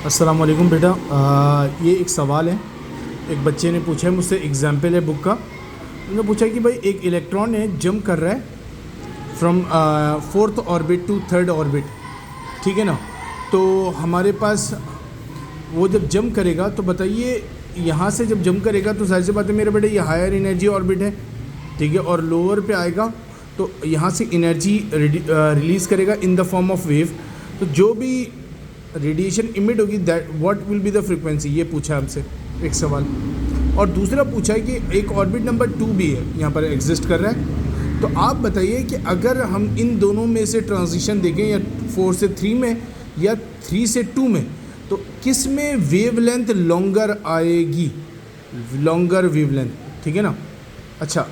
अस्सलाम वालेकुम बेटा। ये एक सवाल है, एक बच्चे ने पूछा है मुझसे, एग्जाम्पल है बुक का। उन्होंने पूछा कि भाई एक इलेक्ट्रॉन है जंप कर रहा है from fourth orbit to third orbit, ठीक है ना। तो हमारे पास वो जब जंप करेगा तो बताइए, यहाँ से जब जंप करेगा तो जाहिर सी बात है मेरे बेटे ये हायर एनर्जी ऑर्बिट है, ठीक है, और लोअर पे आएगा तो यहाँ से एनर्जी रिलीज़ करेगा in the form of wave. तो जो भी रेडिएशन इमिट होगी that what will be the frequency, ये पूछा हमसे एक सवाल। और दूसरा पूछा है कि एक ऑर्बिट नंबर 2 भी है यहाँ पर एग्जिस्ट कर रहा है। तो आप बताइए कि अगर हम इन दोनों में से ट्रांजिशन देखें, या 4 से 3 में या 3 से 2 में, तो किस में वेवलेंथ लॉन्गर आएगी, लॉन्गर वेवलेंथ, ठीक है ना। अच्छा,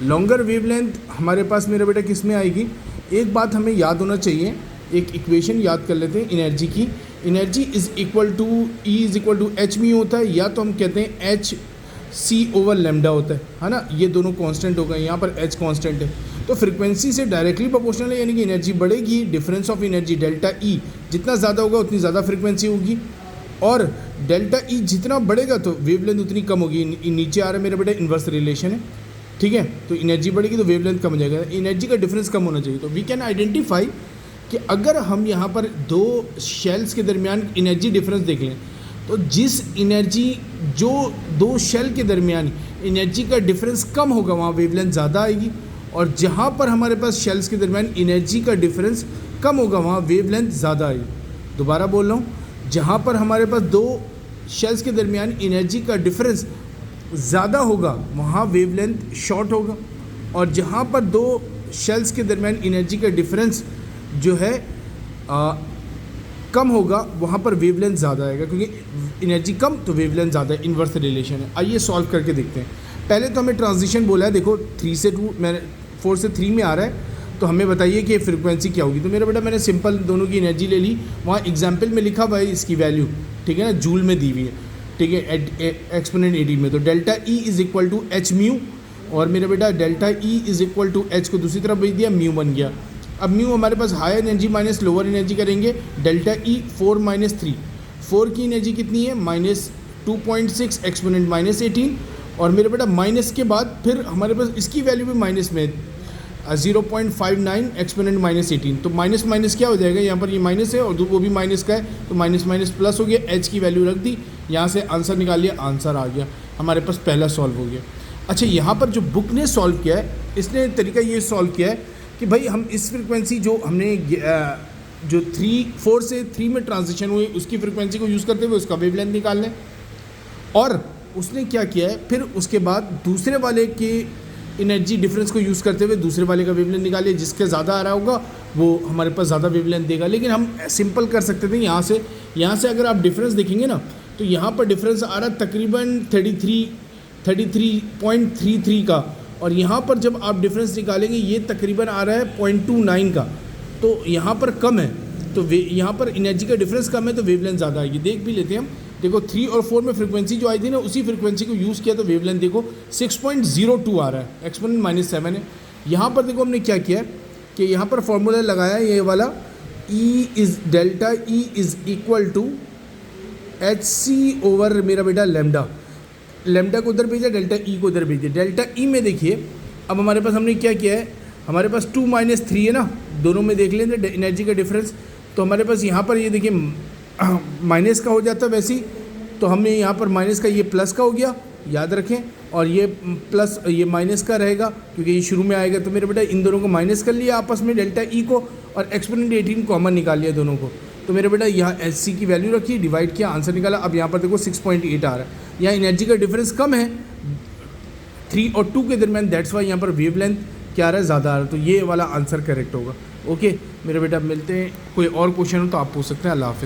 लॉन्गर वेवलेंथ हमारे पास मेरा बेटा किस में आएगी। एक बात हमें याद होना चाहिए, एक इक्वेशन याद कर लेते हैं एनर्जी की। Energy is equal to E is equal to H मी होता है, या तो हम कहते हैं एच सी ओवर लेमडा होता है ना। ये दोनों कांस्टेंट हो गए, यहाँ पर एच कांस्टेंट है, तो फ्रीक्वेंसी से डायरेक्टली प्रोपोर्शनल है, यानी कि एनर्जी बढ़ेगी। Difference of energy delta E जितना ज़्यादा होगा उतनी ज़्यादा फ्रीक्वेंसी होगी, और डेल्टा ई जितना बढ़ेगा तो वेवलेंथ उतनी कम होगी। नीचे आ रहा है मेरा बेटा इन्वर्स रिलेशन है, ठीक है। तो एनर्जी बढ़ेगी तो वेवलेंथ कम हो जाएगा, एनर्जी का डिफरेंस कम होना चाहिए। तो वी कैन आइडेंटिफाई कि अगर हम यहाँ पर दो शेल्स के दरमियान एनर्जी डिफरेंस देख लें, तो जिस एनर्जी जो दो शेल के दरमियान एनर्जी का डिफरेंस कम होगा वहाँ वेवलेंथ ज़्यादा आएगी, और जहाँ पर हमारे पास शेल्स के दरमियान एनर्जी का डिफरेंस कम होगा वहाँ वेवलेंथ ज़्यादा आएगी। दोबारा बोल रहा हूँ, जहाँ पर हमारे पास दो शेल्स के दरमियान एनर्जी का डिफरेंस ज़्यादा होगा वहाँ वेवलेंथ शॉर्ट होगा, और जहाँ पर दो शेल्स के दरमियान एनर्जी का डिफरेंस जो है कम होगा वहाँ पर वेवलेंथ ज़्यादा आएगा, क्योंकि एनर्जी कम तो वेवलेंथ ज़्यादा है, इन्वर्स रिलेशन है। आइए सॉल्व करके देखते हैं। पहले तो हमें ट्रांजिशन बोला है, देखो 3 से 2 मैंने 4 से 3 में आ रहा है, तो हमें बताइए कि फ्रीक्वेंसी क्या होगी। तो मेरा बेटा मैंने सिंपल दोनों की एनर्जी ले ली, वहाँ एग्जाम्पल में लिखा हुआ है इसकी वैल्यू, ठीक है ना, जूल में दी हुई है, ठीक है, एक्सपोनेंट 18 में। तो delta E is equal to H mu, और मेरा बेटा delta E is equal to H को दूसरी तरफ भेज दिया, म्यू बन गया। अब म्यू हमारे पास higher energy minus lower energy करेंगे, डेल्टा ई 4 माइनस 3, 4 की एनर्जी कितनी है माइनस 2.6 एक्सपोनेंट माइनस 18, और मेरे बेटा माइनस के बाद फिर हमारे पास इसकी वैल्यू भी माइनस में 0.59 एक्सपोनेंट माइनस 18। तो माइनस माइनस क्या हो जाएगा, यहाँ पर ये माइनस है और वो भी माइनस का है, तो माइनस माइनस प्लस हो गया, एच की वैल्यू रख दी, यहाँ से आंसर निकाल लिया, आंसर आ गया हमारे पास, पहला सॉल्व हो गया। अच्छा, यहाँ पर जो बुक ने सॉल्व किया है, इसने तरीका ये सॉल्व किया है कि भाई हम इस फ्रिक्वेंसी जो हमने जो 4 से 3 में ट्रांजिशन हुई उसकी फ्रिक्वेंसी को यूज़ करते हुए उसका वेवलेंथ निकाल लें। और उसने क्या किया है, फिर उसके बाद दूसरे वाले के एनर्जी डिफरेंस को यूज़ करते हुए दूसरे वाले का वेवलेंथ निकालिए, जिसके ज़्यादा आ रहा होगा वो हमारे पास ज़्यादा वेवलेंथ देगा। लेकिन हम सिंपल कर सकते थे, यहाँ से अगर आप डिफरेंस देखेंगे ना, तो यहाँ पर डिफरेंस आ रहा है तकरीबन 33.33 का, और यहाँ पर जब आप डिफरेंस निकालेंगे ये तकरीबन आ रहा है 0.29 का, तो यहाँ पर कम है, तो यहाँ पर एनर्जी का डिफरेंस कम है तो वेवलेंथ ज़्यादा आएगी। देख भी लेते हैं हम, देखो 3 और 4 में फ्रीक्वेंसी जो आई थी ना, उसी फ्रीक्वेंसी को यूज़ किया तो वेवलेंथ देखो 6.02 आ रहा है, एक्सपोनेंट माइनस 7 है। यहाँ पर देखो हमने क्या किया है कि यहाँ पर फॉर्मूला लगाया ये वाला, E is delta E is equal to H C over मेरा बेटा लेमडा, लेमडा को उधर भेजा, डेल्टा ई को उधर भेज दिया। डेल्टा ई में देखिए अब हमारे पास हमने क्या किया है, हमारे पास 2 माइनस 3 है ना, दोनों में देख लें एनर्जी का डिफरेंस, तो हमारे पास यहाँ पर ये देखिए माइनस का हो जाता है वैसे ही, तो हमने यहाँ पर माइनस का ये प्लस का हो गया, याद रखें, और ये प्लस ये माइनस का रहेगा क्योंकि ये शुरू में आएगा। तो मेरे बेटा इन दोनों को माइनस कर लिया आपस में, डेल्टा ई को, और एक्सपोनेंट 18 कॉमन निकाल लिया दोनों को। तो मेरे बेटा यहाँ एच सी की वैल्यू रखी, डिवाइड किया, आंसर निकाला। अब यहाँ पर देखो 6.8 आ रहा है, यहाँ एनर्जी का डिफरेंस कम है 3 और 2 के दरमियान, दैट्स वाई यहाँ पर वेवलेंथ क्या आ रहा है, ज़्यादा आ रहा है, तो ये वाला आंसर करेक्ट होगा। ओके मेरे बेटा, मिलते हैं, कोई और क्वेश्चन हो तो आप पूछ सकते हैं। अल्लाह हाफ़िज़।